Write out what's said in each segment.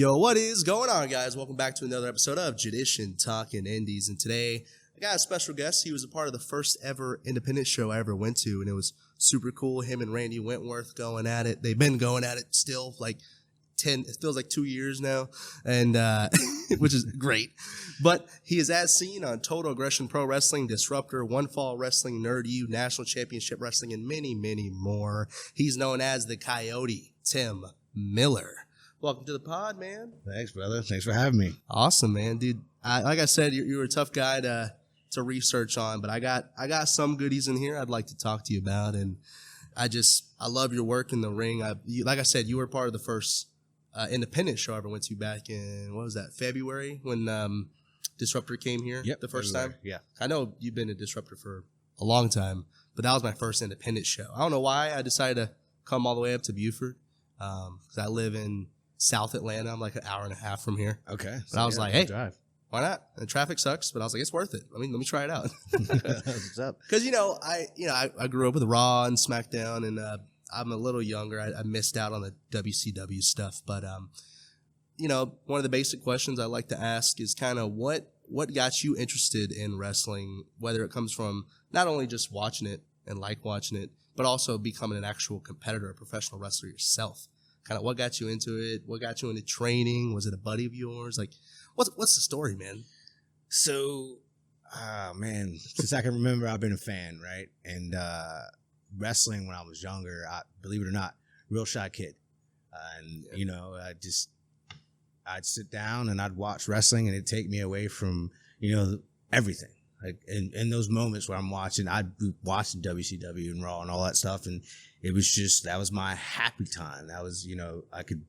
Yo, what is going on, guys? Welcome back to another episode of Jaddition, talking Indys. And today, I got a special guest. He was a part of the first ever independent show I ever went to, and it was super cool. Him and Randy Wentworth going at it. They've been going at it still, it feels like 2 years now, and which is great. But he is as seen on Total Aggression Pro Wrestling, Disruptor, One Fall Wrestling, Nerd U, National Championship Wrestling, and many, many more. He's known as the Kayode, Tim Miller. Welcome to the pod, man. Thanks, brother. Thanks for having me. Awesome, man, dude. Like I said, you were a tough guy to research on, but I got some goodies in here I'd like to talk to you about, and I love your work in the ring. Like I said, you were part of the first independent show I ever went to back in, what was that, February, when Disruptor came here the first time? Yeah. I know you've been a Disruptor for a long time, but that was my first independent show. I don't know why I decided to come all the way up to Buford, because I live in South Atlanta. I'm like an hour and a half from here. Okay. But I was like, hey, drive. Why not? The traffic sucks, but I was like, it's worth it. Let me try it out. What's up? Because I grew up with Raw and SmackDown, and I'm a little younger. I missed out on the WCW stuff, but one of the basic questions I like to ask is kind of what got you interested in wrestling, whether it comes from not only just watching it and like watching it, but also becoming an actual competitor, a professional wrestler yourself. Kind of what got you into it? What got you into training? Was it a buddy of yours? Like, what's the story, man? So, man, since I can remember, I've been a fan, right? And wrestling when I was younger, believe it or not, real shy kid. I'd sit down and I'd watch wrestling, and it'd take me away from, everything. Like in those moments where I'm watching, I'd be watching WCW and Raw and all that stuff, and it was just, that was my happy time. That was, I could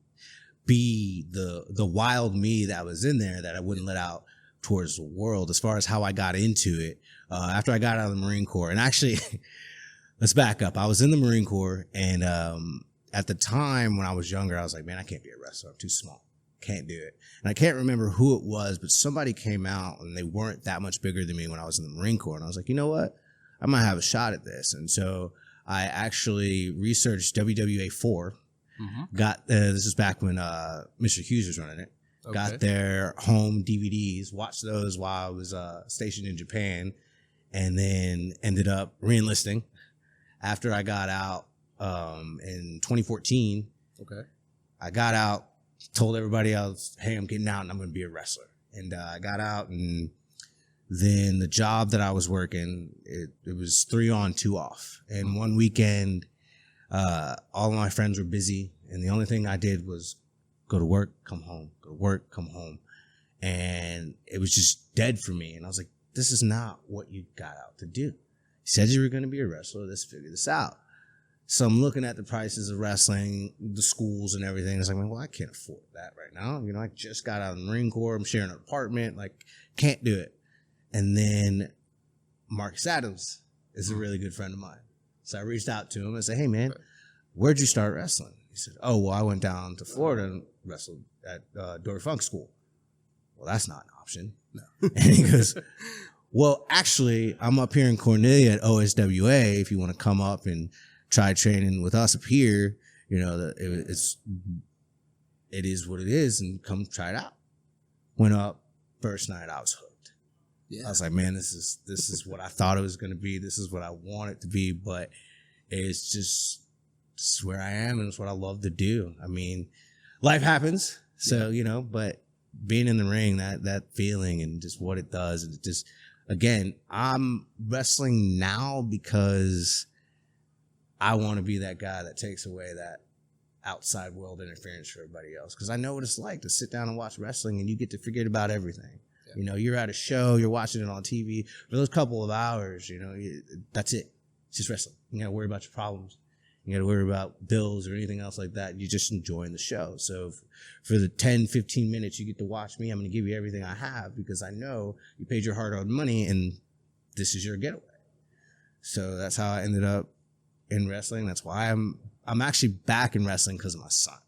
be the wild me that was in there that I wouldn't let out towards the world. As far as how I got into it, after I got out of the Marine Corps, and actually, let's back up. I was in the Marine Corps, and at the time when I was younger, I was like, man, I can't be a wrestler. I'm too small. Can't do it. And I can't remember who it was, but somebody came out, and they weren't that much bigger than me when I was in the Marine Corps. And I was like, you know what? I might have a shot at this. And so I actually researched WWA 4. Mm-hmm. Got this is back when Mr. Hughes was running it. Okay. Got their home DVDs, watched those while I was stationed in Japan, and then ended up re-enlisting after I got out in 2014. Okay. I got out, told everybody else, hey, I'm getting out and I'm going to be a wrestler. And I got out, and then the job that I was working, it was 3 on, 2 off. And one weekend, all of my friends were busy, and the only thing I did was go to work, come home, go to work, come home. And it was just dead for me. And I was like, this is not what you got out to do. You said you were going to be a wrestler. Let's figure this out. So I'm looking at the prices of wrestling, the schools and everything. It's like, well, I can't afford that right now. I just got out of the Marine Corps. I'm sharing an apartment. Can't do it. And then Marcus Adams is a really good friend of mine. So I reached out to him and said, hey, man, where'd you start wrestling? He said, oh, well, I went down to Florida and wrestled at Dory Funk School. Well, that's not an option. No. And he goes, well, actually, I'm up here in Cornelia at OSWA. If you want to come up and try training with us up here, it is what it is, and come try it out. Went up, first night, I was hooked. Yeah. I was like, man, this is what I thought it was going to be. This is what I want it to be, but it's where I am, and it's what I love to do. I mean, life happens, so, but being in the ring, that feeling and just what it does, and just, again, I'm wrestling now because I want to be that guy that takes away that outside world interference for everybody else. Because I know what it's like to sit down and watch wrestling, and you get to forget about everything. Yeah. You're at a show, you're watching it on TV for those couple of hours, that's it. It's just wrestling. You got to worry about your problems. You got to worry about bills or anything else like that. You're just enjoying the show. So for the 10, 15 minutes you get to watch me, I'm going to give you everything I have, because I know you paid your hard-earned money, and this is your getaway. So that's how I ended up in wrestling. That's why I'm actually back in wrestling, because of my son.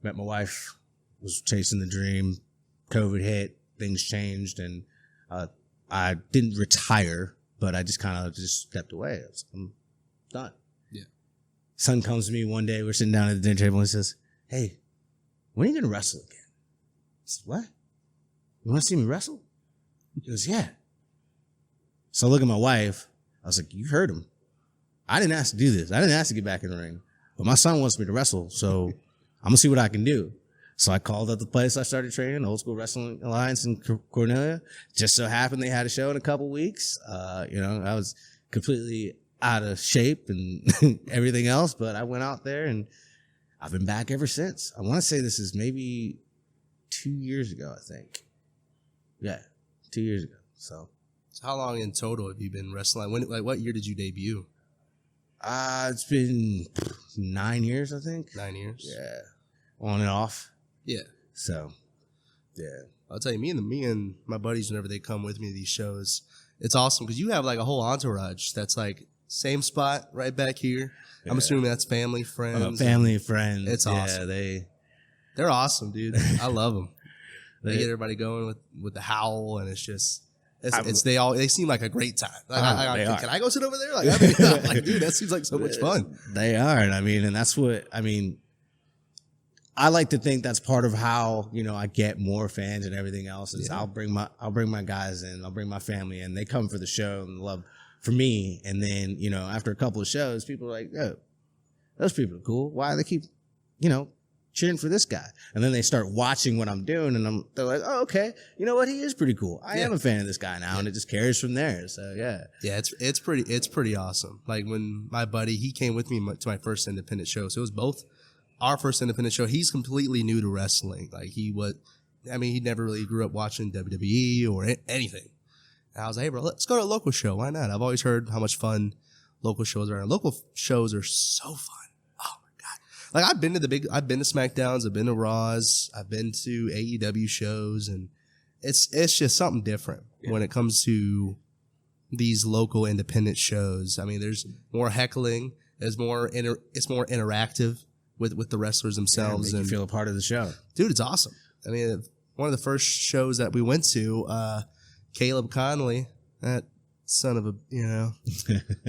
Met my wife, was chasing the dream. COVID hit, things changed, and I didn't retire, but I just kind of stepped away. I'm done. Yeah. Son comes to me one day. We're sitting down at the dinner table, and he says, "Hey, when are you going to wrestle again? I said, what? You want to see me wrestle? He goes, yeah. So I look at my wife. I was like, you heard him. I didn't ask to do this. I didn't ask to get back in the ring. But my son wants me to wrestle, so I'm going to see what I can do. So I called up the place I started training, Old School Wrestling Alliance in Cornelia. Just so happened they had a show in a couple weeks. I was completely out of shape and everything else, but I went out there and I've been back ever since. I want to say this is maybe 2 years ago, I think. Yeah, 2 years ago. So how long in total have you been wrestling? What year did you debut? It's been 9 years, I think. 9 years? Yeah. On and off. Yeah. So, yeah. I'll tell you, me and my buddies, whenever they come with me to these shows, it's awesome because you have like a whole entourage that's like same spot right back here. Yeah. I'm assuming that's family, friends. Family, friends. It's awesome. Yeah, they're awesome, dude. I love them. They get everybody going with the howl, and it's just they seem like a great time. Like, can I go sit over there? Like, dude, that seems like so much fun. They are, and that's what I like to think that's part of how, I get more fans and everything else is I'll bring my guys in, I'll bring my family in. They come for the show and love for me. And then, after a couple of shows, people are like, oh, those people are cool. Why do they keep, cheering for this guy? And then they start watching what I'm doing and they're like, oh, okay. You know what? He is pretty cool. I am a fan of this guy now. And it just carries from there. So yeah. Yeah. It's pretty awesome. Like when my buddy, he came with me to my first independent show. So it was both our first independent show. He's completely new to wrestling. Like he never really grew up watching WWE or anything. And I was like, hey, bro, let's go to a local show. Why not? I've always heard how much fun local shows are. And local shows are so fun. Oh my God. Like I've been to SmackDowns, I've been to Raws, I've been to AEW shows, and it's just something different when it comes to these local independent shows. I mean, there's more heckling, it's more interactive with the wrestlers themselves, and you feel a part of the show. Dude, it's awesome. I mean, one of the first shows that we went to, Caleb Conley, that son of a,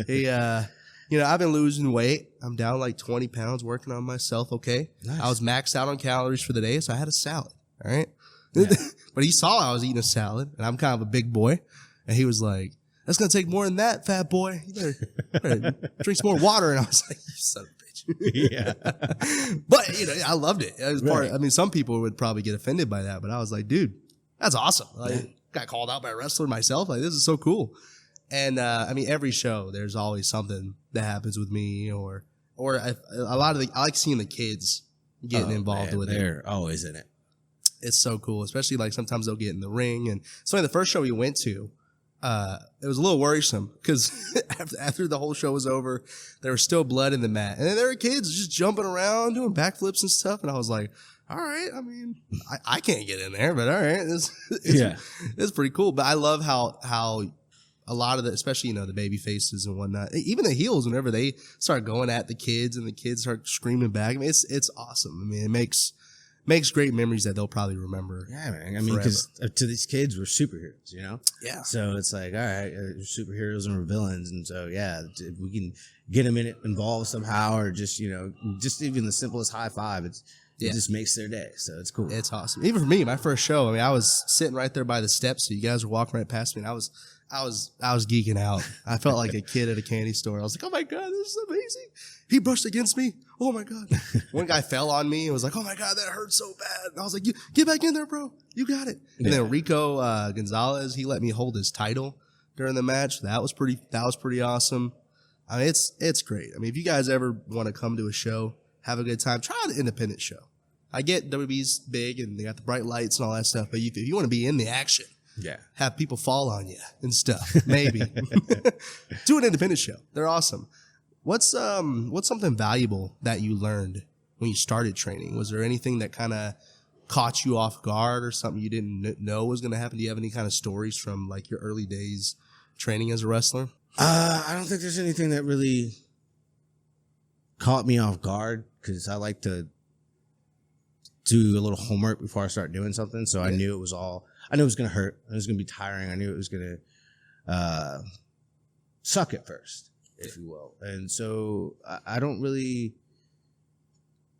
he, I've been losing weight. I'm down like 20 pounds working on myself. Okay. Nice. I was maxed out on calories for the day, so I had a salad. All right. Yeah. But he saw I was eating a salad, and I'm kind of a big boy, and he was like, that's going to take more than that, fat boy. You better drink some more water. And I was like, you son of a bitch. Yeah. But, I loved it. It was some people would probably get offended by that, but I was like, dude, that's awesome. Like, got called out by a wrestler myself. Like, this is so cool. And, every show, there's always something that happens with me I like seeing the kids getting involved with it. They're always in it. It's so cool, especially like sometimes they'll get in the ring. And so the first show we went to, it was a little worrisome because after the whole show was over, there was still blood in the mat. And then there were kids just jumping around, doing backflips and stuff. And I was like, all right, I can't get in there, but all right. It's pretty cool. But I love how a lot of especially, the baby faces and whatnot, even the heels, whenever they start going at the kids and the kids start screaming back, it's awesome. It makes great memories that they'll probably remember. Yeah, man. Because to these kids, we're superheroes, Yeah. So it's like, all right, we're superheroes and we're villains. And so, yeah, if we can get them involved somehow or just, just even the simplest high five, it just makes their day. So it's cool. It's awesome. Even for me, my first show, I was sitting right there by the steps. So you guys were walking right past me, and I was geeking out. I felt like a kid at a candy store. I was like, oh my God, this is amazing. He brushed against me. Oh my God. One guy fell on me and was like, oh my God, that hurt so bad. And I was like, get back in there, bro. You got it. And then Rico Gonzalez, he let me hold his title during the match. That was pretty awesome. It's great. If you guys ever want to come to a show, have a good time, try an independent show. I get WWE's big and they got the bright lights and all that stuff, but if you want to be in the action, have people fall on you and stuff, maybe. Do an independent show. They're awesome. What's something valuable that you learned when you started training? Was there anything that kind of caught you off guard or something you didn't know was going to happen? Do you have any kind of stories from like your early days training as a wrestler? I don't think there's anything that really caught me off guard because I like to do a little homework before I start doing something. So I knew it was going to hurt. It was going to be tiring. I knew it was going to suck at first, if you will. And so I don't really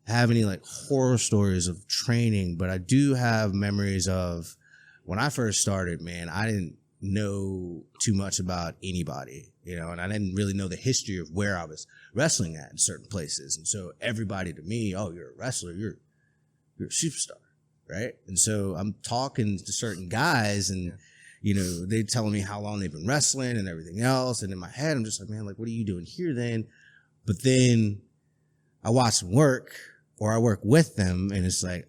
have any like horror stories of training, but I do have memories of when I first started, man, I didn't know too much about anybody, you know, and I didn't really know the history of where I was wrestling at in certain places. And so everybody to me, oh, you're a wrestler, you're a superstar, right? And so I'm talking to certain guys and, you know, they telling me how long they've been wrestling and everything else. And in my head, I'm just like, man, like, what are you doing here then? But then I watch them work or I work with them and it's like,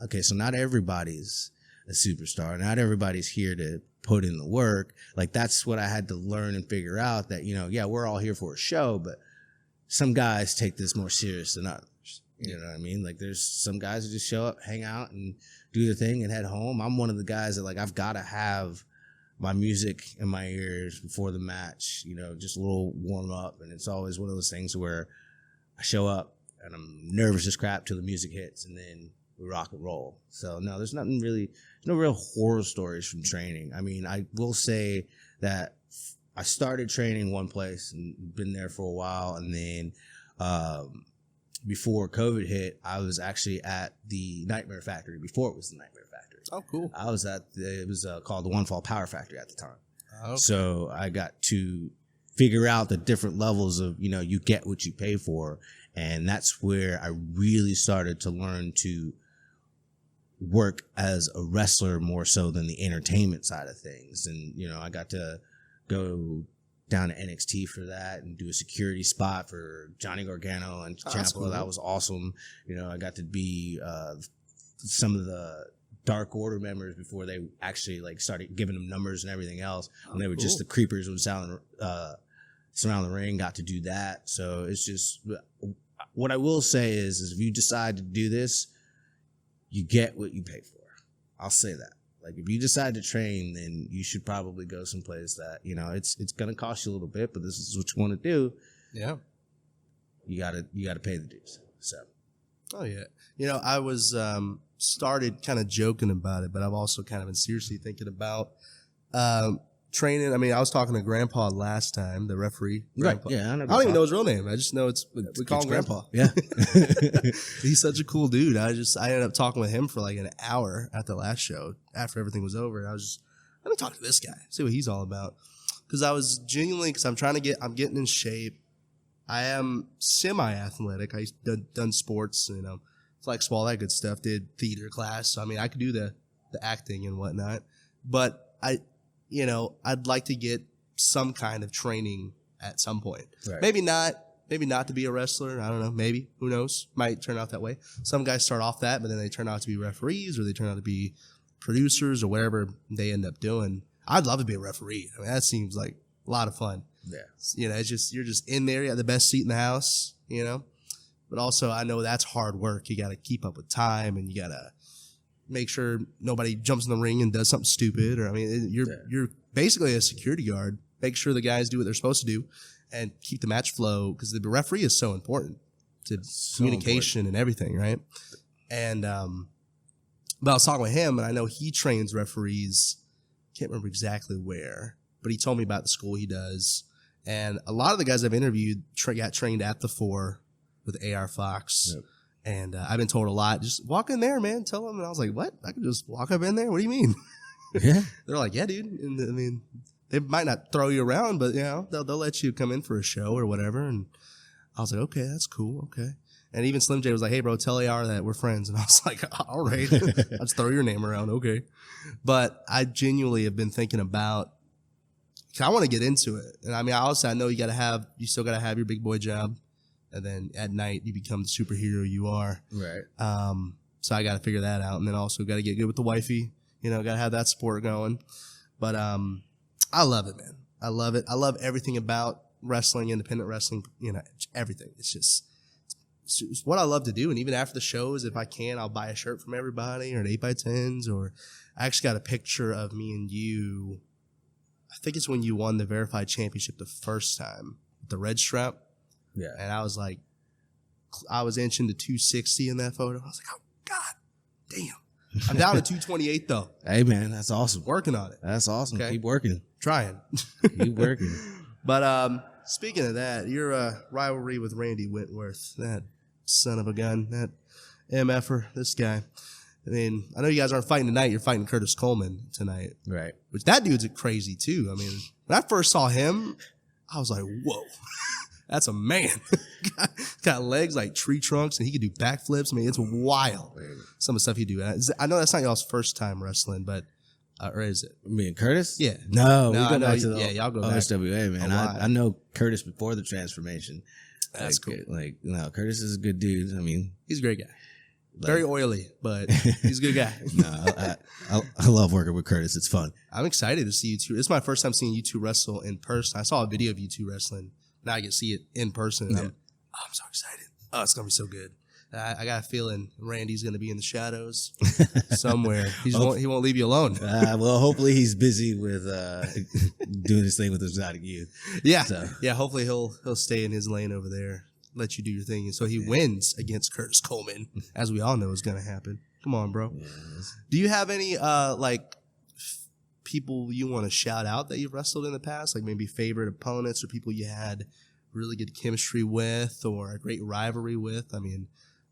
okay, so not everybody's a superstar. Not everybody's here to put in the work. Like that's what I had to learn and figure out that, you know, yeah, we're all here for a show, but some guys take this more serious than others. You know what I mean? Like there's some guys who just show up, hang out and do their thing and head home. I'm one of the guys that like, I've got to have my music in my ears before the match, you know, just a little warm up. And it's always one of those things where I show up and I'm nervous as crap till the music hits and then we rock and roll. So no, there's nothing really, no real horror stories from training. I mean, I will say that I started training one place and been there for a while. And then, before COVID hit, I was actually at the Nightmare Factory before it was the Nightmare Factory. Oh, cool. I was at it was called the One Fall Power Factory at the time. Okay. So I got to figure out the different levels of, you know, you get what you pay for. And that's where I really started to learn to work as a wrestler more so than the entertainment side of things. And, you know, I got to go down to NXT for that and do a security spot for Johnny Gargano and Ciampa. Cool. That was awesome. You know, I got to be some of the Dark Order members before they actually like started giving them numbers and everything else. And they were just the creepers who would surround the ring, got to do that. So it's just, what I will say is if you decide to do this, you get what you pay for. I'll say that. Like if you decide to train, then you should probably go someplace that, you know, it's going to cost you a little bit, but this is what you want to do. Yeah. You gotta pay the dues. So. Oh yeah. You know, I was, started kind of joking about it, but I've also kind of been seriously thinking about, training. I mean, I was talking to Grandpa last time, the referee. Grandpa. Right. Yeah. I don't even know his real name. I just know we call him Grandpa. Yeah. He's such a cool dude. I ended up talking with him for like an hour at the last show after everything was over. And I was just, let me talk to this guy, see what he's all about. Cause I was genuinely, cause I'm getting in shape. I am semi-athletic. I done sports, you know, flex ball, that good stuff. Did theater class. So, I mean, I could do the acting and whatnot, but I'd like to get some kind of training at some point. Right. Maybe not to be a wrestler. I don't know. Maybe. Who knows? Might turn out that way. Some guys start off that, but then they turn out to be referees or they turn out to be producers or whatever they end up doing. I'd love to be a referee. I mean, that seems like a lot of fun. Yeah. You know, it's just, you're just in there. You got the best seat in the house, you know, but also I know that's hard work. You got to keep up with time and you got to make sure nobody jumps in the ring and does something stupid. Or, I mean, you're basically a security guard. Make sure the guys do what they're supposed to do and keep the match flow because the referee is so important to communication and everything, right? And, but I was talking with him and I know he trains referees. Can't remember exactly where, but he told me about the school he does. And a lot of the guys I've interviewed got trained at the 4 with AR Fox. Yep. And I've been told a lot, just walk in there, man, tell them. And I was like, what? I can just walk up in there? What do you mean? Yeah. They're like, yeah, dude. And I mean, they might not throw you around, but, you know, they'll let you come in for a show or whatever. And I was like, okay, that's cool. Okay. And even Slim J was like, hey, bro, tell AR that we're friends. And I was like, all right, let's throw your name around. Okay. But I genuinely have been thinking about, I want to get into it. And I mean, I know you still got to have your big boy job. And then at night, you become the superhero you are. Right. So I got to figure that out. And then also got to get good with the wifey. You know, got to have that support going. But I love it, man. I love it. I love everything about wrestling, independent wrestling, you know, everything. It's what I love to do. And even after the shows, if I can, I'll buy a shirt from everybody or an 8x10s. Or I actually got a picture of me and you. I think it's when you won the Verified Championship the first time, the red strap. Yeah. And I was like, I was inching to 260 in that photo. I was like, oh, God damn. I'm down to 228, though. Hey, man, that's awesome. Working on it. That's awesome. Okay. Keep working. Trying. Keep working. But speaking of that, your rivalry with Randy Whitworth, that Son of a gun. That MFer, this guy. I mean, I know you guys aren't fighting tonight. You're fighting Curtis Coleman tonight. Right. Which that dude's crazy too. I mean, when I first saw him, I was like, whoa, that's a man. got legs like tree trunks and he can do backflips. I mean, it's wild. Some of the stuff he do. I know that's not y'all's first time wrestling, but or is it? Me and Curtis? Yeah. No, we I go know, back to the y'all go back OSWA, man. I know Curtis before the transformation. That's cool. Like, no, Curtis is a good dude. I mean, he's a great guy. Very oily, but he's a good guy. No, I love working with Curtis. It's fun. I'm excited to see you two. It's my first time seeing you two wrestle in person. I saw a video of you two wrestling. Now I can see it in person. And I'm so excited. Oh, it's going to be so good. I got a feeling Randy's going to be in the shadows somewhere. He won't leave you alone. Well, hopefully he's busy with doing his thing with Exotic Youth. Yeah. So. Yeah, hopefully he'll stay in his lane over there. Let you do your thing. And so he wins against Curtis Coleman, as we all know is going to happen. Come on, bro. Yes. Do you have any people you want to shout out that you've wrestled in the past? Like maybe favorite opponents or people you had really good chemistry with or a great rivalry with? I mean,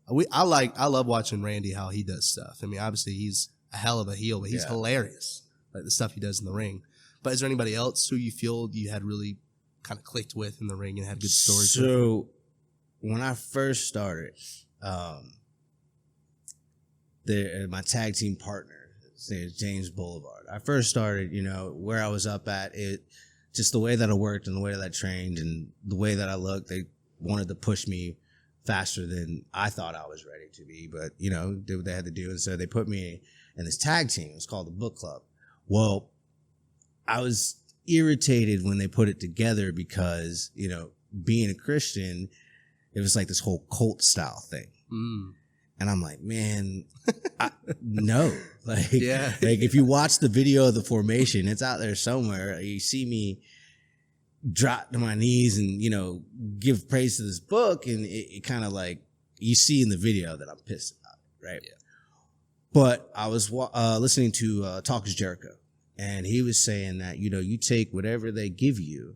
I love watching Randy, how he does stuff. I mean, obviously he's a hell of a heel, but he's hilarious. Like the stuff he does in the ring. But is there anybody else who you feel you had really kind of clicked with in the ring and had good stories with? So when I first started, my tag team partner, his name is James Boulevard. I first started, where I was up at it, just the way that I worked and the way that I trained and the way that I looked, they wanted to push me faster than I thought I was ready to be, but did what they had to do. And so they put me in this tag team. It was called the Book Club. Well, I was irritated when they put it together because, being a Christian, it was like this whole cult style thing. And I'm like, man, no. Like if you watch the video of the formation, it's out there somewhere. You see me drop to my knees and, give praise to this book. And it kind of like, you see in the video that I'm pissed about it, right? Yeah. But I was listening to Talk is Jericho. And he was saying that, you take whatever they give you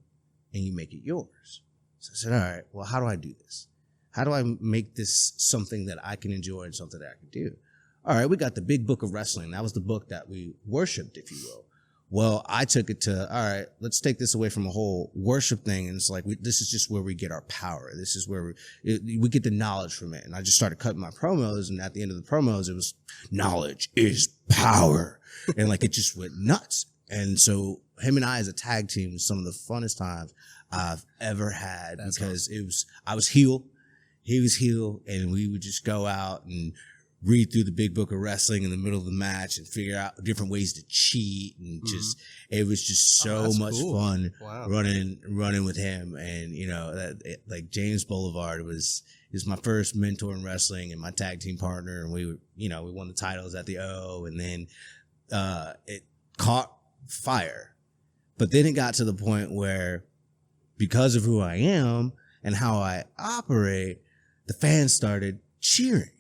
and you make it yours. So I said, all right, well, how do I do this? How do I make this something that I can enjoy and something that I can do? All right, we got the Big Book of Wrestling. That was the book that we worshiped, if you will. Well, I took it to, all right, let's take this away from a whole worship thing. And it's like, this is just where we get our power. This is where we get the knowledge from it. And I just started cutting my promos. And at the end of the promos, it was knowledge is power. And like, it just went nuts. And so him and I as a tag team was some of the funnest times I've ever had. That's because awesome. I was heel. He was heel, and we would just go out and read through the Big Book of Wrestling in the middle of the match and figure out different ways to cheat. And just, it was just so much fun running with him. And, like James Boulevard was my first mentor in wrestling and my tag team partner. And we won the titles at the O, and then, it caught fire. But then it got to the point where because of who I am and how I operate, the fans started cheering.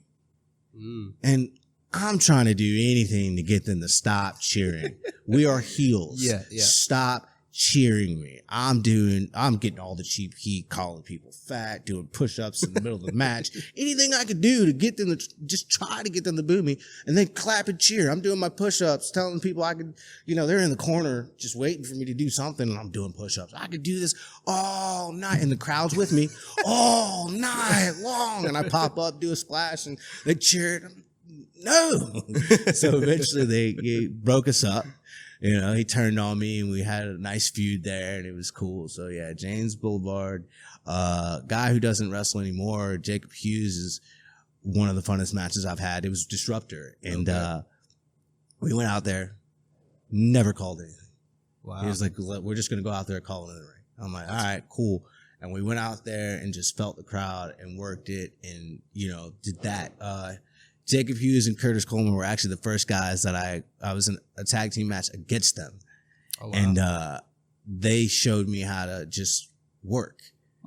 And I'm trying to do anything to get them to stop cheering. We are heels. Yeah. Stop cheering me. I'm getting all the cheap heat, calling people fat, doing push-ups in the middle of the match. Anything I could do to get them to just try to get them to boo me, and then clap and cheer. I'm doing my push-ups, telling people I could, they're in the corner just waiting for me to do something, and I'm doing push-ups. I could do this all night, and the crowd's with me all night long, and I pop up, do a splash, and they cheered. No. So eventually they broke us up. He turned on me and we had a nice feud there and it was cool. So yeah, James Boulevard, guy who doesn't wrestle anymore, Jacob Hughes, is one of the funnest matches I've had. It was Disruptor. And we went out there, never called anything. Wow. He was like, we're just going to go out there and call it in the ring. I'm like, all right, cool. And we went out there and just felt the crowd and worked it and, did that. Jacob Hughes and Curtis Coleman were actually the first guys that I was in a tag team match against them. Oh, wow. And they showed me how to just work,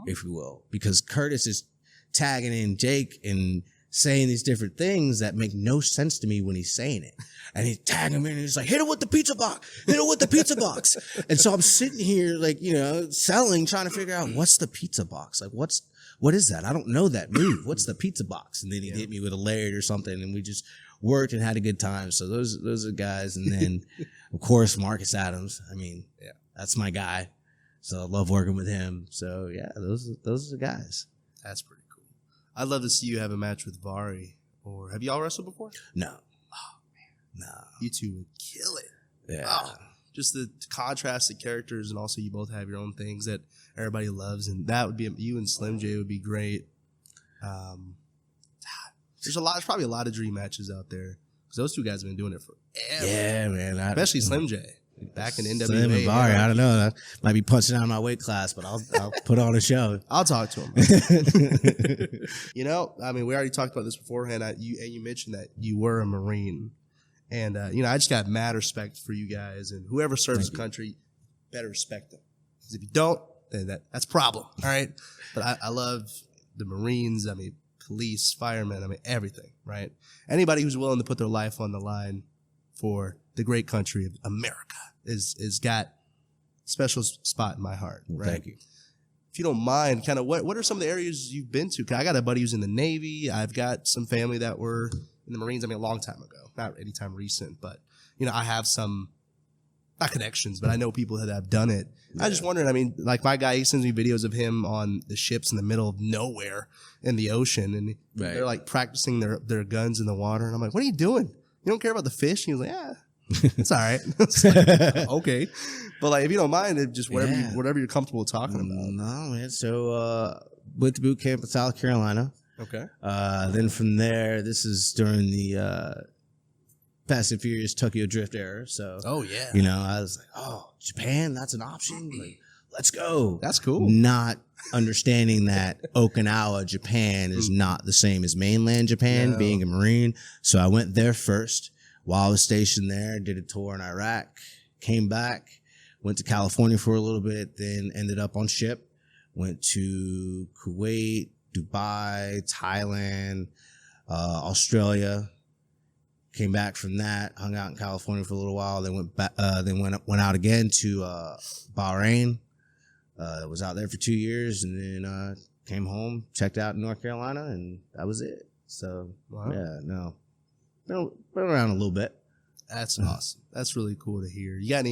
if you will, because Curtis is tagging in Jake and saying these different things that make no sense to me when he's saying it. And he's tagging me and he's like, hit it with the pizza box, hit it with the pizza box. And so I'm sitting here like, you know, selling, trying to figure out what's the pizza box? Like, what is that? I don't know that move. What's the pizza box? And then he hit me with a layered or something, and we just worked and had a good time. So those are guys. And then, of course, Marcus Adams. I mean, that's my guy. So I love working with him. So, yeah, those are the guys. That's pretty cool. I'd love to see you have a match with Vari. Or have y'all wrestled before? No. Oh, man. No. You two would kill it. Yeah. Oh, just the contrasted characters, and also you both have your own things that everybody loves, and that would be, you and Slim J would be great. There's probably a lot of dream matches out there, because those two guys have been doing it forever. Yeah, man. Especially Slim J. Back in NWA. Slim and Vari, I don't know. I might be punching out of my weight class, but I'll put on a show. I'll talk to him. You know, I mean, we already talked about this beforehand. You mentioned that you were a Marine. And, you know, I just got mad respect for you guys. And whoever serves the country, better respect them. Because if you don't, then that's a problem. All right? But I love the Marines. I mean, police, firemen. I mean, everything, right? Anybody who's willing to put their life on the line for the great country of America is got a special spot in my heart. Right? Thank you. If you don't mind, kind of what are some of the areas you've been to? 'Cause I got a buddy who's in the Navy. I've got some family that were in the Marines. I mean, a long time ago, not anytime recent, but you know, I have some, not connections, but I know people that have done it. Yeah. I just wondered, I mean, like my guy, he sends me videos of him on the ships in the middle of nowhere in the ocean, and they're like practicing their guns in the water. And I'm like, what are you doing? You don't care about the fish? And he was like, yeah, it's all right. It's like, okay. But like, if you don't mind, it just whatever you're comfortable talking about. No, man. So, went to boot camp in South Carolina. Okay. Then from there, this is during the Fast and Furious Tokyo Drift era. So, you know, I was like, oh, Japan, that's an option. Like, let's go. That's cool. Not understanding that Okinawa, Japan is not the same as mainland Japan, being a Marine. So I went there first while I was stationed there, did a tour in Iraq, came back, went to California for a little bit, then ended up on ship, went to Kuwait, Dubai, Thailand, Australia. Came back from that, hung out in California for a little while, then went back, went out again to Bahrain. Was out there for 2 years, and then came home, checked out in North Carolina, and that was it. So been around a little bit. That's awesome. That's really cool to hear. You got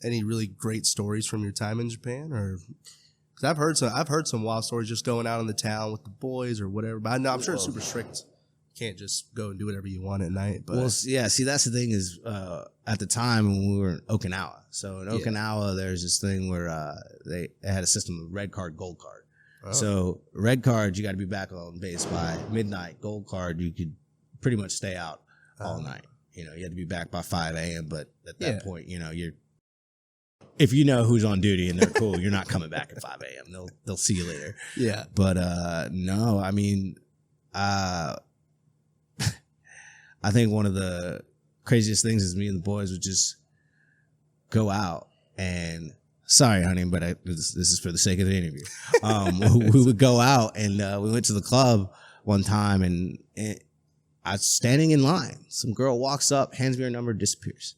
any really great stories from your time in Japan, or? Because I've heard some wild stories just going out in the town with the boys or whatever. But I'm sure it's super strict. You can't just go and do whatever you want at night. But see, that's the thing is at the time when we were in Okinawa. So in Okinawa, there's this thing where they had a system of red card, gold card. Oh. So red card, you got to be back on base by midnight. Gold card, you could pretty much stay out all night. You know, you had to be back by 5 a.m. But at that point, you know, if you know who's on duty and they're cool, you're not coming back at 5 a.m. They'll see you later. Yeah. But no, I mean, I think one of the craziest things is me and the boys would just go out and, sorry, honey, but this is for the sake of the interview. We would go out and we went to the club one time and I was standing in line. Some girl walks up, hands me her number, disappears.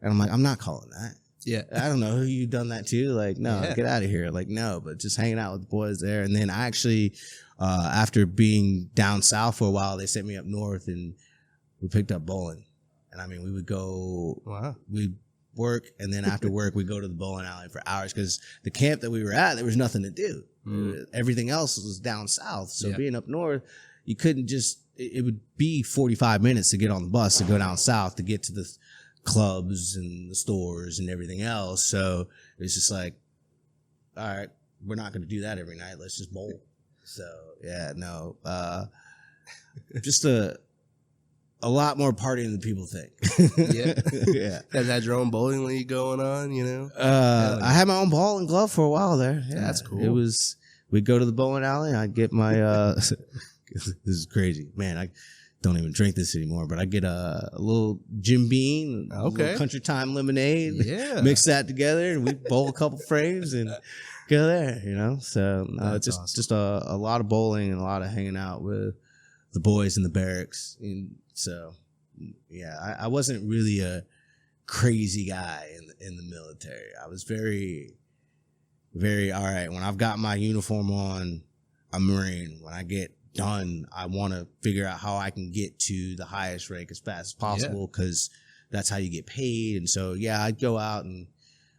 And I'm like, I'm not calling that. Yeah. I don't know who you done that to. Like, no, get out of here. Like, no, but just hanging out with the boys there. And then I actually, after being down south for a while, they sent me up north and we picked up bowling. And I mean, we would go, we'd work. And then after work, we'd go to the bowling alley for hours because the camp that we were at, there was nothing to do. Everything else was down south. So being up north, you couldn't just, it would be 45 minutes to get on the bus to go down south to get to the clubs and the stores and everything else. So it's just like, all right, we're not going to do that every night. Let's just bowl. So just a lot more partying than people think. Yeah. Guys had your own bowling league going on, you know? I had my own ball and glove for a while there. Yeah, that's cool. We'd go to the bowling alley. I'd get my, this is crazy, man. I don't even drink this anymore, but I get a little Jim Beam, a little Country Time lemonade, mix that together, and we bowl a couple frames and go there, you know? So it's just a lot of bowling and a lot of hanging out with the boys in the barracks. And so, yeah, I wasn't really a crazy guy in the military. I was very, very, all right, when I've got my uniform on, I'm a Marine. When I get done, I want to figure out how I can get to the highest rank as fast as possible because that's how you get paid. And so, yeah, I'd go out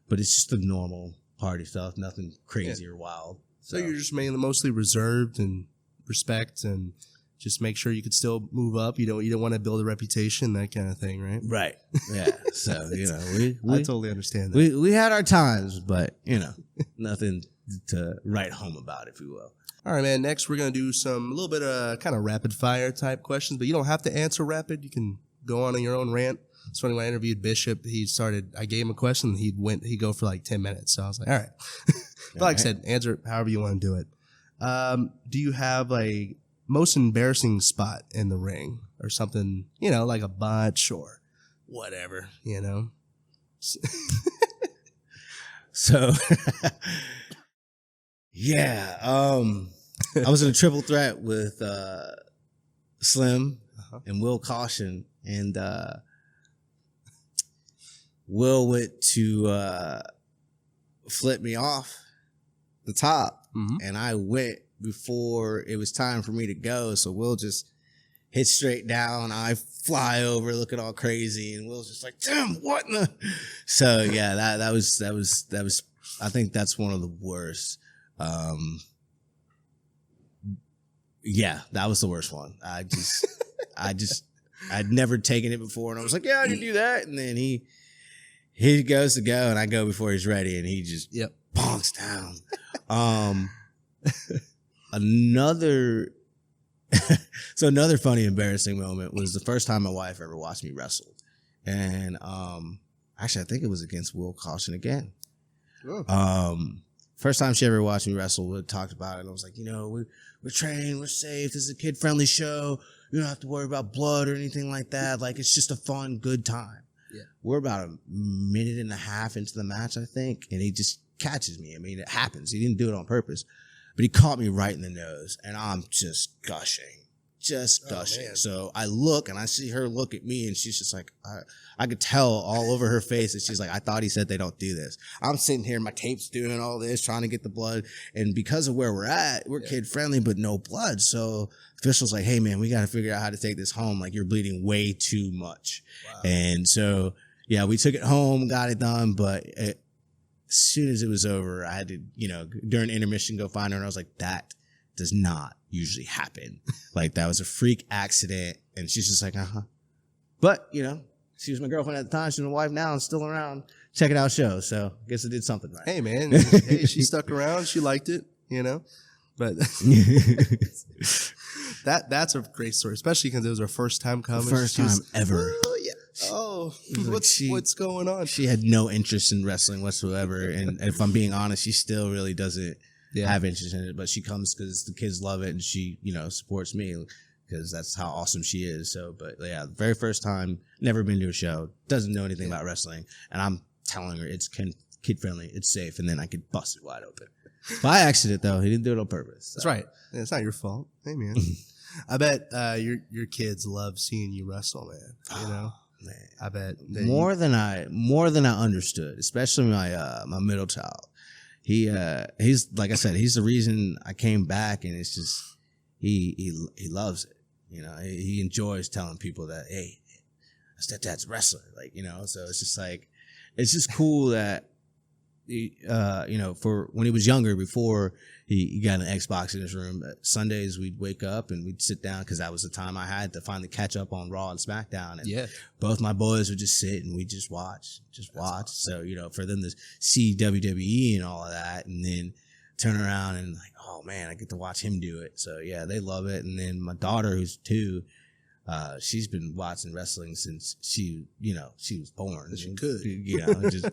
but it's just the normal party stuff, nothing crazy or wild. So you're just mostly reserved and respect and just make sure you could still move up. You don't want to build a reputation, that kind of thing, right? Right. Yeah. So, we I totally understand that. We had our times, but, nothing to write home about, if you will. All right, man. Next, we're going to do a little bit of kind of rapid fire type questions, but you don't have to answer rapid. You can go on your own rant. It's funny, when I interviewed Bishop, I gave him a question, and he'd go for like 10 minutes. So I was like, all right. But like I said, answer it however you want to do it. Do you have a most embarrassing spot in the ring or something, like a botch or whatever, So, yeah, I was in a triple threat with Slim and Will Caution, and Will went to flip me off the top, and I went before it was time for me to go. So Will just hit straight down. I fly over, looking all crazy, and Will's just like, "Damn, what in the?" So yeah, that was. I think that's one of the worst. Yeah, that was the worst one. I'd never taken it before, and I was like, "Yeah, I can do that." And then he goes to go, and I go before he's ready, and he just bonks down. Another funny, embarrassing moment was the first time my wife ever watched me wrestle, and actually, I think it was against Will Caution again. Oh. First time she ever watched me wrestle, we talked about it, and I was like, we're trained, we're safe. This is a kid-friendly show. You don't have to worry about blood or anything like that. Like, it's just a fun, good time. Yeah. We're about a minute and a half into the match, I think, and he just catches me. I mean, it happens. He didn't do it on purpose, but he caught me right in the nose, and I'm just gushing. Man. So I look, and I see her look at me, and she's just like, I could tell all over her face that she's like, I thought he said they don't do this. I'm sitting here, my tape's doing all this, trying to get the blood. And because of where we're at, we're kid friendly, but no blood. So official's like, hey man, we got to figure out how to take this home. Like, you're bleeding way too much. Wow. And so, yeah, we took it home, got it done. But as soon as it was over, I had to, during intermission, go find her. And I was like, that does not usually happen. Like, that was a freak accident. And she's just like, But, she was my girlfriend at the time. She's my wife now and still around checking out shows. So I guess I did something right. Hey, man. Hey, she stuck around. She liked it, But that's a great story, especially because it was her first time coming. First time ever. Oh, yeah. Oh, what's going on? She had no interest in wrestling whatsoever. And if I'm being honest, she still really doesn't have interest in it. But she comes because the kids love it, and she, supports me, because that's how awesome she is. So, but yeah, the very first time, never been to a show, doesn't know anything about wrestling. And I'm telling her it's kid friendly, it's safe. And then I could bust it wide open. By accident, though. He didn't do it on purpose. So. That's right. Yeah, it's not your fault. Hey, man. I bet your kids love seeing you wrestle, man. Man. I bet. More than I understood, especially my middle child. He's like I said, he's the reason I came back, and it's just, he loves it. He enjoys telling people that, hey, my stepdad's a wrestler. Like, so it's just like, it's just cool that, for when he was younger, before he got an Xbox in his room, Sundays we'd wake up and we'd sit down, because that was the time I had to finally catch up on Raw and SmackDown. And both my boys would just sit and we'd just watch. Awesome. So, for them to see WWE and all of that, and then turn around and like, oh man, I get to watch him do it. So yeah, they love it. And then my daughter, who's 2, she's been watching wrestling since she was born. She could, just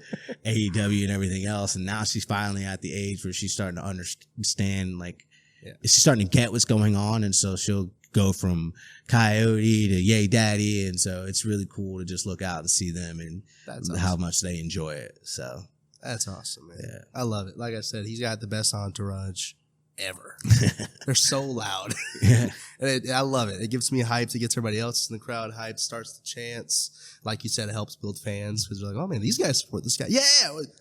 AEW and everything else. And now she's finally at the age where she's starting to understand, like, she's starting to get what's going on. And so she'll go from Kayode to Yay Daddy. And so it's really cool to just look out and see them and how much they enjoy it. So that's awesome, man. Yeah. I love it. Like I said, he's got the best entourage ever. They're so loud. Yeah. And I love it. It gives me hype. It gets everybody else in the crowd hyped, starts the chants. Like you said, it helps build fans because they're like, oh man, these guys support this guy. Yeah.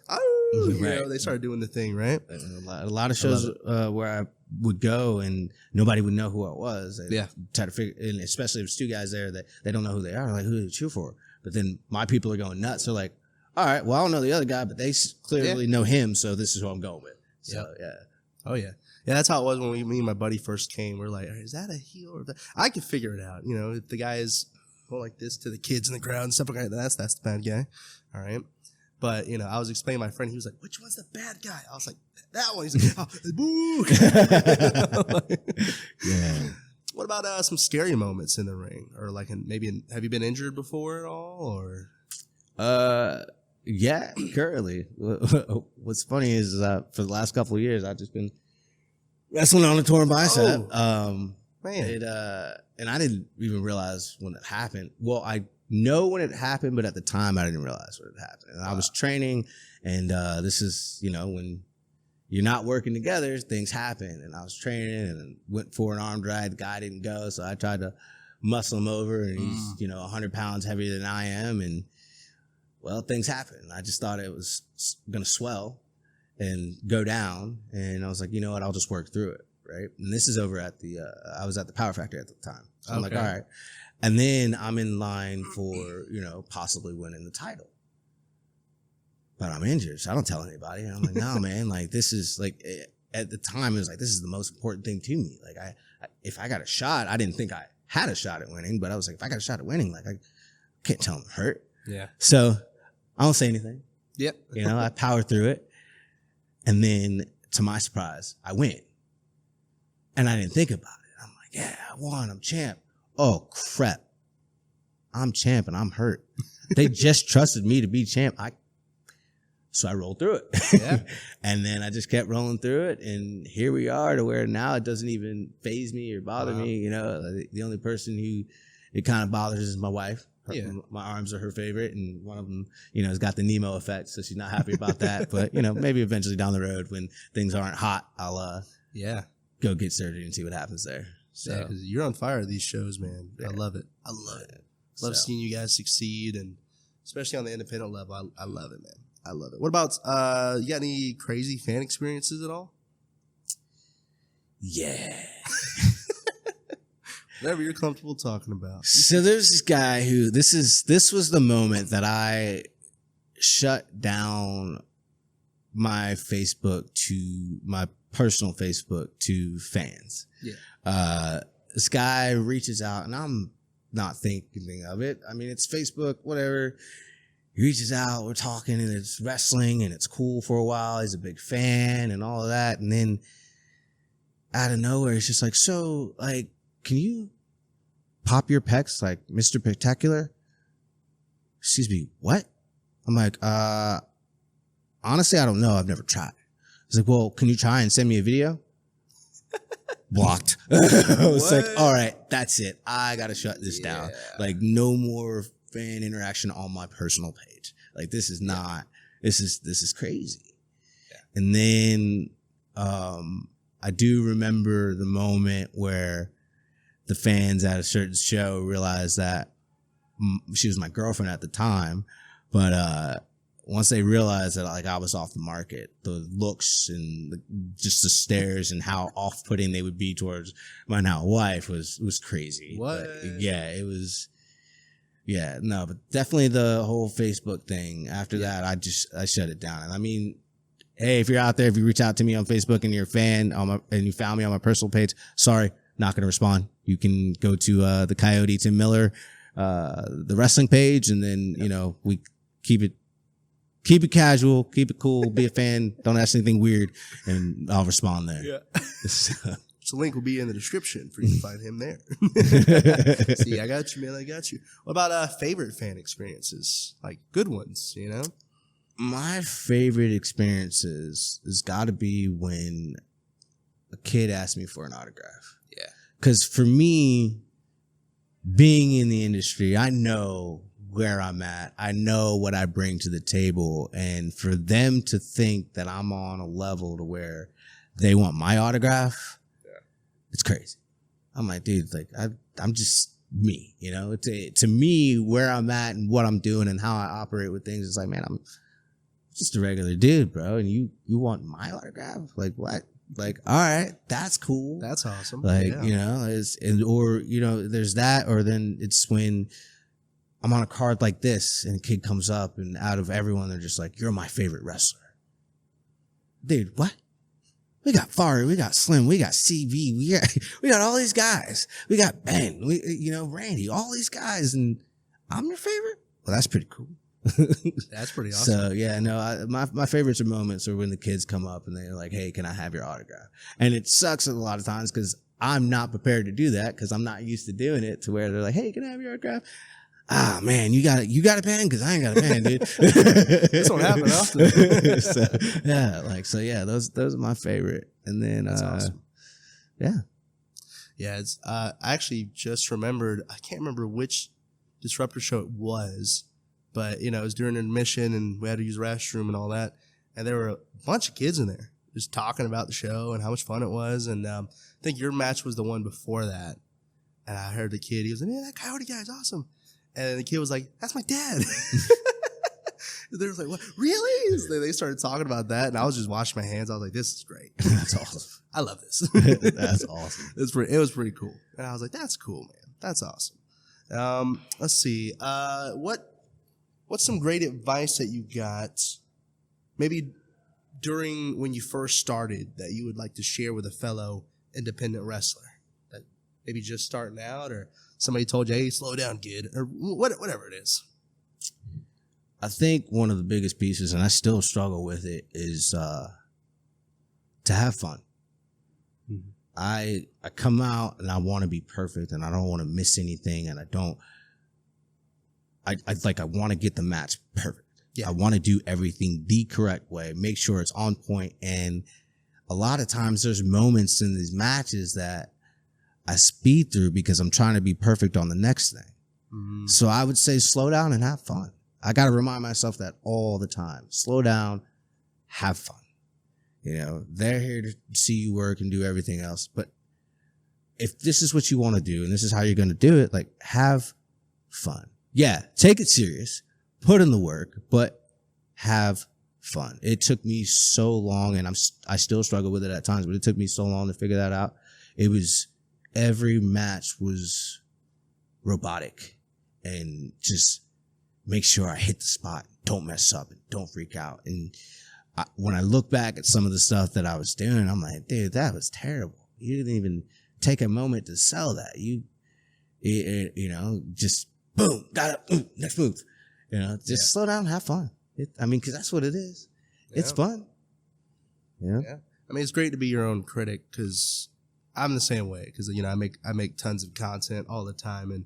Oh, Right. they started doing the thing, right? A lot of shows where I would go and nobody would know who I was. They try to figure, and especially if it's two guys there that they don't know who they are, like who do they cheer for? But then my people are going nuts. They're like, all right, well, I don't know the other guy, but they clearly know him, so this is who I'm going with. So, yeah. Oh, yeah. Yeah, that's how it was when me and my buddy first came. We're like, is that a heel? Or I could figure it out. You know, if the guy is going like this to the kids in the crowd and stuff like that, that's the bad guy. All right. But, you know, I was explaining to my friend. He was like, which one's the bad guy? I was like, that one. He's like, oh, boo. Yeah. What about some scary moments in the ring? Or like have you been injured before at all? Or Yeah, currently. What's funny is for the last couple of years, I've just been wrestling on a torn bicep. Man. And I didn't even realize when it happened. Well, I know when it happened, but at the time I didn't realize when it happened. And I was training, and this is, you know, when you're not working together, things happen. And I was training and went for an arm drag. The guy didn't go, so I tried to muscle him over, and he's, you know, 100 pounds heavier than I am, and well, things happen. I just thought it was going to swell and go down. And I was like, you know what? I'll just work through it. Right. And this is over at I was at the Power Factory at the time. So I'm like, all right. And then I'm in line for, you know, possibly winning the title. But I'm injured. So I don't tell anybody. And I'm like, no, man, like this is like, at the time it was like, this is the most important thing to me. Like if I got a shot, I didn't think I had a shot at winning, but I was like, if I got a shot at winning, like I can't tell them I'm hurt. Yeah. So I don't say anything. Yep. You know, I power through it. And then to my surprise, I win. And I didn't think about it. I'm like, yeah, I won. I'm champ. Oh, crap. I'm champ and I'm hurt. They just trusted me to be champ. So I rolled through it. Yeah. And then I just kept rolling through it. And here we are to where now it doesn't even faze me or bother me. You know, the only person who it kind of bothers is my wife. My arms are her favorite, and one of them, you know, has got the Nemo effect, so she's not happy about that. But, you know, maybe eventually down the road when things aren't hot, I'll go get surgery and see what happens there. So yeah, 'cause you're on fire at these shows, man. Yeah. I love it. Love seeing you guys succeed, and especially on the independent level. I love it, man. I love it. What about you got any crazy fan experiences at all? Yeah. Whatever you're comfortable talking about. So there's this guy who this was the moment that I shut down my Facebook to my personal Facebook to fans. Yeah. This guy reaches out, and I'm not thinking of it. I mean, it's Facebook, whatever. He reaches out, we're talking, and it's wrestling, and it's cool for a while. He's a big fan and all of that. And then out of nowhere, it's just like, so, like, can you pop your pecs like Mr. Spectacular? Excuse me, what? I'm like, honestly, I don't know. I've never tried. He's like, well, can you try and send me a video? Blocked. I was like, all right, that's it. I got to shut this down. Like, no more fan interaction on my personal page. Like, this is not, this is crazy. Yeah. And then, I do remember the moment where the fans at a certain show realized that she was my girlfriend at the time, but once they realized that like I was off the market, the looks and just the stares and how off-putting they would be towards my now wife was crazy. What? But yeah, it was. Yeah, no, but definitely the whole Facebook thing. After that, I shut it down. And I mean, hey, if you're out there, if you reach out to me on Facebook and you're a fan and you found me on my personal page, sorry, not going to respond. You can go to the Kayode Tim Miller, the wrestling page, and then you know we keep it casual, keep it cool, be a fan, don't ask anything weird, and I'll respond there. Yeah. So link will be in the description for you to find him there. See, I got you, man. I got you. What about favorite fan experiences? Like good ones, you know? My favorite experiences has got to be when a kid asked me for an autograph. Yeah. Because for me, being in the industry, I know where I'm at. I know what I bring to the table. And for them to think that I'm on a level to where they want my autograph. Yeah. It's crazy. I'm like, dude, like I'm just me, you know. To me, where I'm at and what I'm doing and how I operate with things, it's like, man, I'm just a regular dude, bro. And you want my autograph? Like what? Like, all right, that's cool. That's awesome. Like, yeah. you know, or, you know, there's that, or then it's when I'm on a card like this and a kid comes up and out of everyone, they're just like, you're my favorite wrestler. Dude, what? We got Fari, we got Slim, we got CV, we got all these guys. We got Ben, Randy, all these guys, and I'm your favorite? Well, that's pretty cool. That's pretty awesome. So yeah, no, my favorites are moments are when the kids come up and they're like, hey, can I have your autograph? And it sucks a lot of times because I'm not prepared to do that because I'm not used to doing it to where they're like, hey, can I have your autograph? Ah, man, you got a pen? Because I ain't got a pen, dude. This don't happen often. So those are my favorite. And then that's awesome. Yeah, it's I actually just remembered, I can't remember which Disruptor show it was, but it was during admission and we had to use the restroom and all that, and there were a bunch of kids in there just talking about the show and how much fun it was. And I think your match was the one before that, and I heard the kid, he was like, man, that Kayode guy is awesome. And the kid was like, that's my dad. They were like, what? Really? So they started talking about that, and I was just washing my hands. I was like, this is great. That's awesome. I love this. That's awesome. It was pretty cool. And I was like, that's cool, man. That's awesome. Let's see. What's some great advice that you got maybe during when you first started that you would like to share with a fellow independent wrestler that maybe just starting out, or somebody told you, hey, slow down, kid, or whatever it is? I think one of the biggest pieces, and I still struggle with it, is to have fun. Mm-hmm. I come out and I want to be perfect and I don't want to miss anything, and I want to get the match perfect. Yeah. I want to do everything the correct way, make sure it's on point. And a lot of times there's moments in these matches that I speed through because I'm trying to be perfect on the next thing. Mm-hmm. So I would say slow down and have fun. I got to remind myself that all the time. Slow down, have fun. They're here to see you work and do everything else. But if this is what you want to do and this is how you're going to do it, like, have fun. Yeah, take it serious, put in the work, but have fun. It took me so long, and I still struggle with it at times, but it took me so long to figure that out. Every match was robotic, and just make sure I hit the spot, don't mess up, and don't freak out. And when I look back at some of the stuff that I was doing, I'm like, dude, that was terrible. You didn't even take a moment to sell that. Just boom, got it, next move. Slow down, have fun. Because that's what it is. Yeah. It's fun. Yeah. It's great to be your own critic, because I'm the same way. Because I make tons of content all the time, and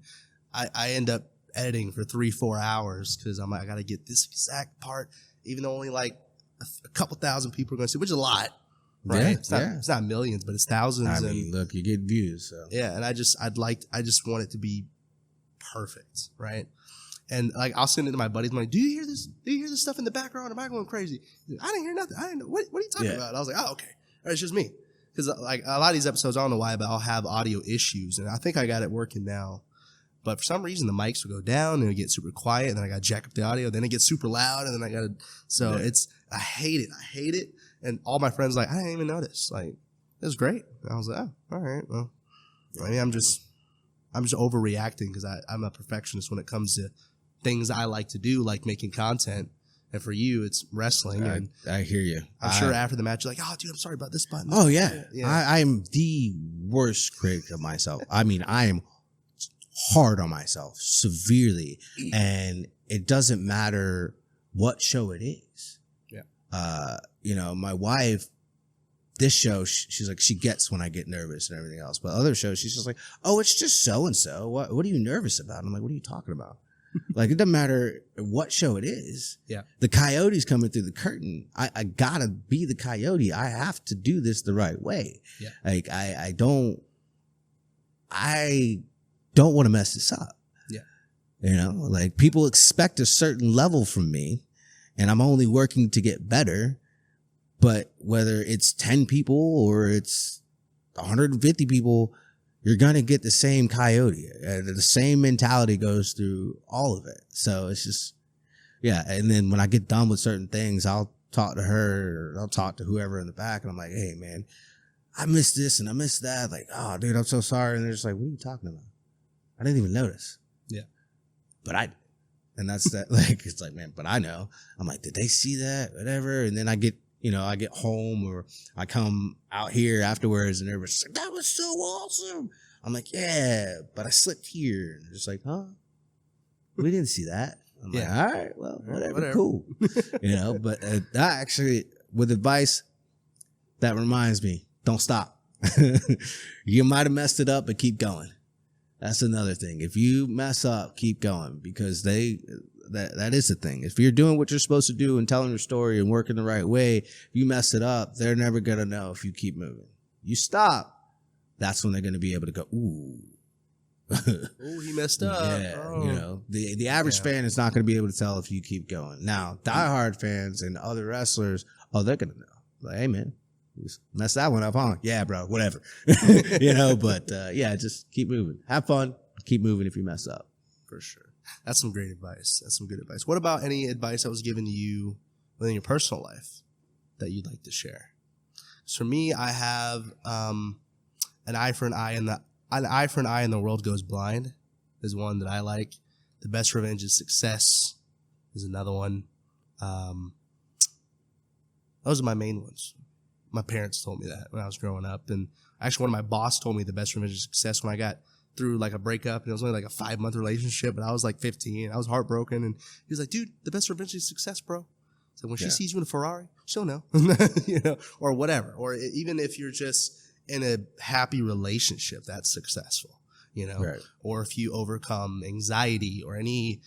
I end up editing for 3-4 hours because I'm like, I got to get this exact part, even though only like a couple thousand people are going to see, which is a lot, right? Yeah, it's not millions, but it's thousands. Look, you get views. So. Yeah, and I just want it to be perfect, right? And like, I'll send it to my buddies. I'm like, do you hear this? Do you hear this stuff in the background? Am I going crazy? I didn't hear nothing. I didn't know. What are you talking about? I was like, oh, okay. Or it's just me. Because like a lot of these episodes, I don't know why, but I'll have audio issues, and I think I got it working now. But for some reason, the mics will go down and it'll get super quiet, and then I got to jack up the audio. Then it gets super loud, and then I got to. I hate it. And all my friends like, I didn't even notice. Like, it was great. And I was like, oh, all right. Well, I'm just overreacting because I'm a perfectionist when it comes to things I like to do, like making content. And for you, it's wrestling. I hear you. I'm sure after the match, you're like, oh, dude, I'm sorry about this button. Oh, yeah. I'm the worst critic of myself. I am hard on myself severely, and it doesn't matter what show it is. Yeah. My wife, this show, she's like, she gets when I get nervous and everything else. But other shows, she's just like, oh, it's just so-and-so. What are you nervous about? I'm like, what are you talking about? Like, it doesn't matter what show it is. Yeah. The Coyote's coming through the curtain. I gotta be the Coyote. I have to do this the right way. Yeah. Like, I don't want to mess this up. Yeah. Like, people expect a certain level from me, and I'm only working to get better. But whether it's 10 people or it's 150 people, you're going to get the same Kayode. The same mentality goes through all of it. So it's just, yeah. And then when I get done with certain things, I'll talk to her, or I'll talk to whoever in the back, and I'm like, hey, man, I missed this and I missed that. Like, oh, dude, I'm so sorry. And they're just like, what are you talking about? I didn't even notice. Yeah. But I did. And that's that. Like, it's like, man, but I know. I'm like, did they see that? Whatever. And then I get home, or I come out here afterwards, and everybody's like, that was so awesome. I'm like, yeah, but I slipped here. And they're just like, huh? We didn't see that. I'm like, all right, well, whatever. Cool. But that actually, with advice, that reminds me, don't stop. You might have messed it up, but keep going. That's another thing. If you mess up, keep going, because that is the thing. If you're doing what you're supposed to do and telling your story and working the right way, if you mess it up, they're never going to know if you keep moving. You stop, that's when they're going to be able to go, ooh. Ooh, he messed up. Yeah, the average fan is not going to be able to tell if you keep going. Now, diehard fans and other wrestlers, they're going to know. Like, hey, man, you messed that one up, huh? Yeah, bro, whatever. But just keep moving. Have fun. Keep moving if you mess up. For sure. That's some great advice. That's some good advice. What about any advice that was given to you within your personal life that you'd like to share? So for me, I have an eye for an eye, and the world goes blind is one that I like. The best revenge is success is another one. Those are my main ones. My parents told me that when I was growing up, and actually one of my boss told me the best revenge is success when I got through like a breakup, and it was only like a 5-month relationship, but I was like 15. I was heartbroken, and he was like, dude, the best revenge is success, bro. So when she sees you in a Ferrari, she'll know, or whatever. Or even if you're just in a happy relationship, that's successful, right. Or if you overcome anxiety or any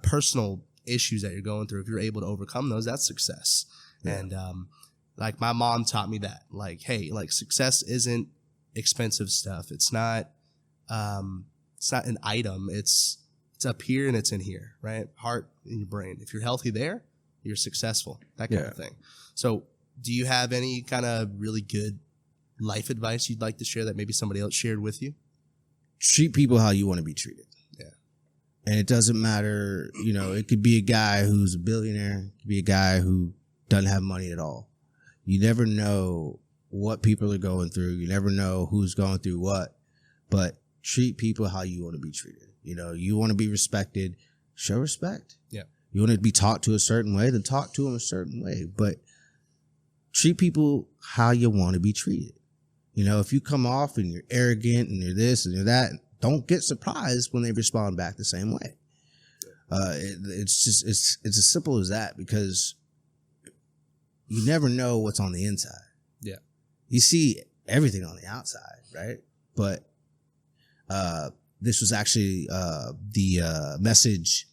personal issues that you're going through, if you're able to overcome those, that's success. Yeah. And like my mom taught me that, like, hey, like success isn't expensive stuff. It's not an item. It's up here and it's in here, right? Heart and your brain. If you're healthy there, you're successful, that kind of thing. So do you have any kind of really good life advice you'd like to share that maybe somebody else shared with you? Treat people how you want to be treated. Yeah. And it doesn't matter, it could be a guy who's a billionaire. It could be a guy who doesn't have money at all. You never know what people are going through. You never know who's going through what, but treat people how you want to be treated. You want to be respected, show respect. Yeah. You want to be talked to a certain way, then talk to them a certain way, but treat people how you want to be treated. If you come off and you're arrogant and you're this and you're that, don't get surprised when they respond back the same way. It's as simple as that, because you never know what's on the inside. Yeah. You see everything on the outside, right? But this was actually the message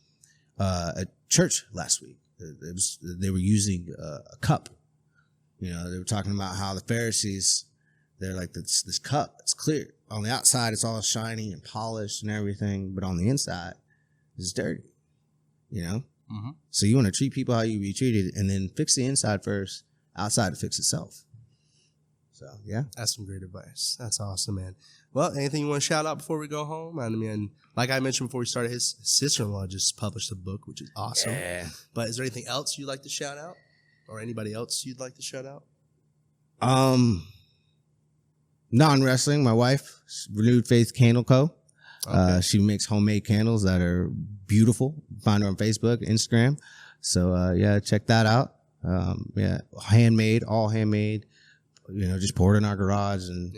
at church last week. They were using a cup. They were talking about how the Pharisees, they're like this cup. It's clear. On the outside, it's all shiny and polished and everything, but on the inside, it's dirty. Mm-hmm. So you want to treat people how you be treated, and then fix the inside first, outside to fix itself. So, yeah. That's some great advice. That's awesome, man. Well, anything you want to shout out before we go home? I mean, like I mentioned before we started, his sister-in-law just published a book, which is awesome. Yeah. But is there anything else you'd like to shout out? Or anybody else you'd like to shout out? Non-wrestling, my wife, Renewed Faith Candle Co. Okay. She makes homemade candles that are beautiful. Find her on Facebook, Instagram. So, check that out. Handmade, all handmade. Just poured in our garage and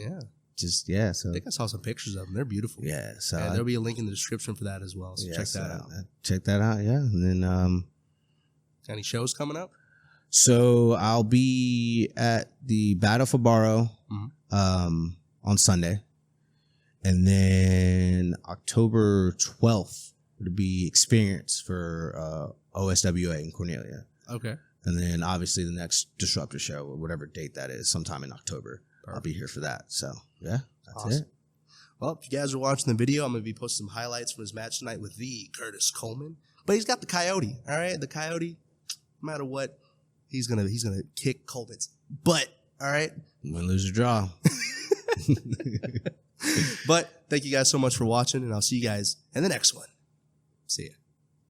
so I think I saw some pictures of them. They're beautiful. Yeah, so there'll be a link in the description for that as well. So check that out. Check that out, yeah. And then any shows coming up? So I'll be at the Battle for Barrow on Sunday. And then October 12th it'll be Experience for OSWA in Cornelia. Okay. And then obviously the next Disruptor show, or whatever date that is, sometime in October. Perfect. I'll be here for that. So, yeah, that's awesome. It. Well, if you guys are watching the video, I'm going to be posting some highlights from his match tonight with the Curtis Coleman. But he's got the Kayode, all right? The Kayode, no matter what He's gonna kick Colvin's butt. All right. Win, lose, or draw. But thank you guys so much for watching, and I'll see you guys in the next one. See ya.